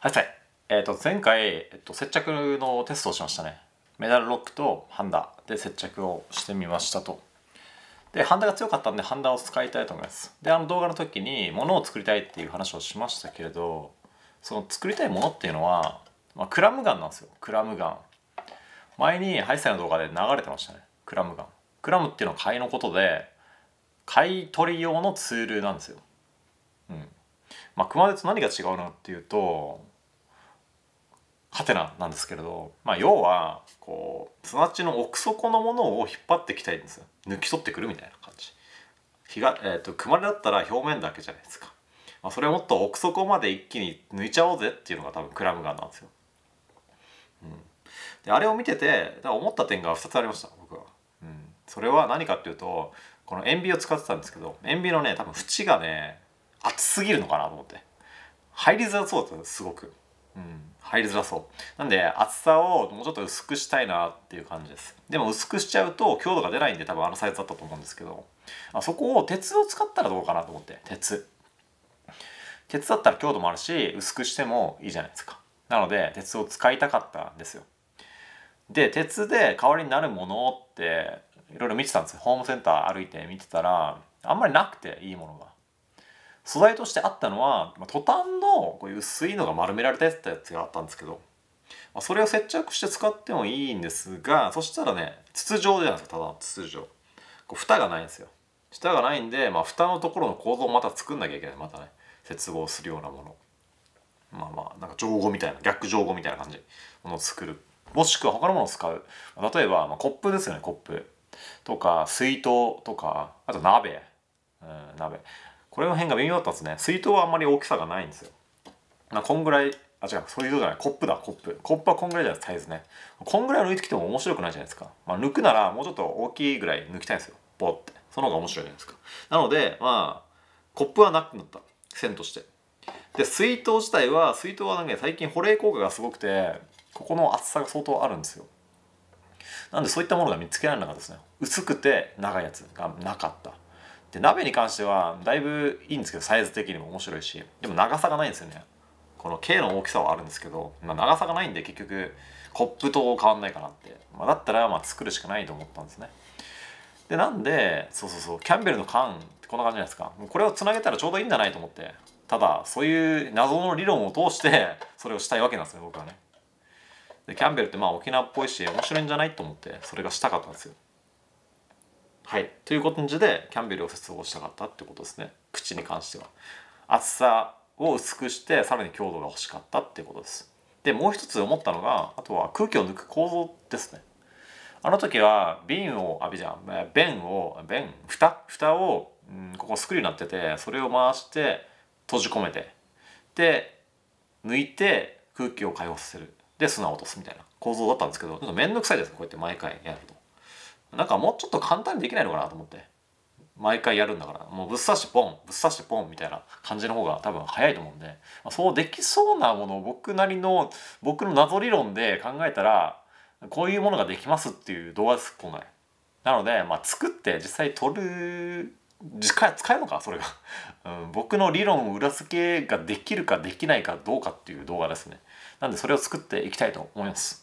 はい、前回、接着のテストをしましたね。メダルロックとハンダで接着をしてみましたと。で、ハンダが強かったんでハンダを使いたいと思います。で、動画の時に物を作りたいっていう話をしましたけれど、その作りたいものっていうのは、クラムガンなんですよ。クラムガン。前にハイサイの動画で流れてましたね。クラムガン。クラムっていうのは貝のことで、貝取り用のツールなんですよ。熊手と何が違うのっていうと、ハテナなんですけれど、要はこう砂地の奥底のものを引っ張ってきたいんですよ。抜き取ってくるみたいな感じ。熊手だったら表面だけじゃないですか。それをもっと奥底まで一気に抜いちゃおうぜっていうのが多分クラムガンなんですよ。であれを見てて思った点が2つありました僕は。それは何かっていうと、この塩ビを使ってたんですけど、塩ビのね多分縁がね厚すぎるのかなと思って入りづらそうだったすごく。入りづらそうなんで厚さをもうちょっと薄くしたいなっていう感じです。でも薄くしちゃうと強度が出ないんで多分サイズだったと思うんですけど、そこを鉄を使ったらどうかなと思って。鉄だったら強度もあるし薄くしてもいいじゃないですか。なので鉄を使いたかったんですよ。で鉄で代わりになるものっていろいろ見てたんですよ。ホームセンター歩いて見てたらあんまりなくて、いいものが素材としてあったのはトタンのこういう薄いのが丸められたやつがあったんですけど、それを接着して使ってもいいんですが、そしたらね筒状じゃないですか。ただの筒状、蓋がないんですよ。蓋がないんで、蓋のところの構造をまた作んなきゃいけない。またね接合するようなもの、なんか定規みたいな、逆定規みたいな感じものを作る、もしくは他のものを使う。例えば、コップですよね。コップとか水筒とか、あと鍋、鍋、これの辺が微妙だったんですね。水筒はあんまり大きさがないんですよ。こんぐらい、違う、そういうのじゃない、コップだ、コップはこんぐらいじゃないですか、サイズね。こんぐらい抜いてきても面白くないじゃないですか。抜くならもうちょっと大きいぐらい抜きたいんですよ。ボッて。その方が面白いじゃないですか。なのでコップはなくなった、線として。で水筒はなんか最近保冷効果がすごくて、ここの厚さが相当あるんですよ。なんでそういったものが見つけられなかったですね。薄くて長いやつがなかった。で鍋に関してはだいぶいいんですけど、サイズ的にも面白いし、でも長さがないんですよね。この径の大きさはあるんですけど、長さがないんで結局コップと変わんないかなって、だったら作るしかないと思ったんですね。でなんでそうキャンベルの缶ってこんな感じじゃないですか。これをつなげたらちょうどいいんじゃないと思って、ただそういう謎の理論を通してそれをしたいわけなんですね、僕はね。でキャンベルって沖縄っぽいし面白いんじゃないと思ってそれがしたかったんですよ。はい、という感じでキャンベルを接合したかったってことですね。口に関しては厚さを薄くしてさらに強度が欲しかったってことです。でもう一つ思ったのが、あとは空気を抜く構造ですね。あの時は蓋を、ここスクリューになってて、それを回して閉じ込めて、で抜いて空気を解放させる、で砂を落とすみたいな構造だったんですけど、ちょっと面倒くさいです。こうやって毎回やると。なんかもうちょっと簡単にできないのかなと思って。毎回やるんだからもうぶっ刺してポンみたいな感じの方が多分早いと思うんで、そうできそうなものを僕の謎理論で考えたらこういうものができますっていう動画です、今回。なので作って実際使えるのかそれが、僕の理論裏付けができるかできないかどうかっていう動画ですね。なんでそれを作っていきたいと思います。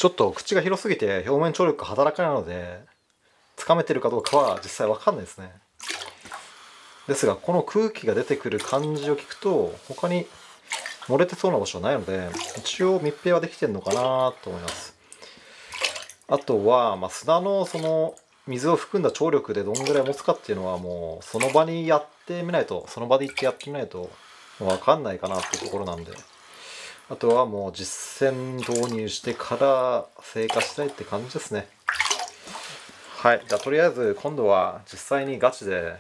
ちょっと口が広すぎて表面張力が働かないのでつかめてるかどうかは実際わかんないですね。ですがこの空気が出てくる感じを聞くと他に漏れてそうな場所はないので一応密閉はできてるのかなと思います。あとは、砂のその水を含んだ張力でどんぐらい持つかっていうのはもうその場にやってみないと、その場で行ってやってみないと分かんないかなっていうところなんで、あとはもう実践導入してから成果したいって感じですね。はい、じゃあとりあえず今度は実際にガチで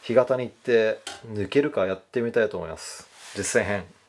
干潟に行って抜けるかやってみたいと思います。実践編。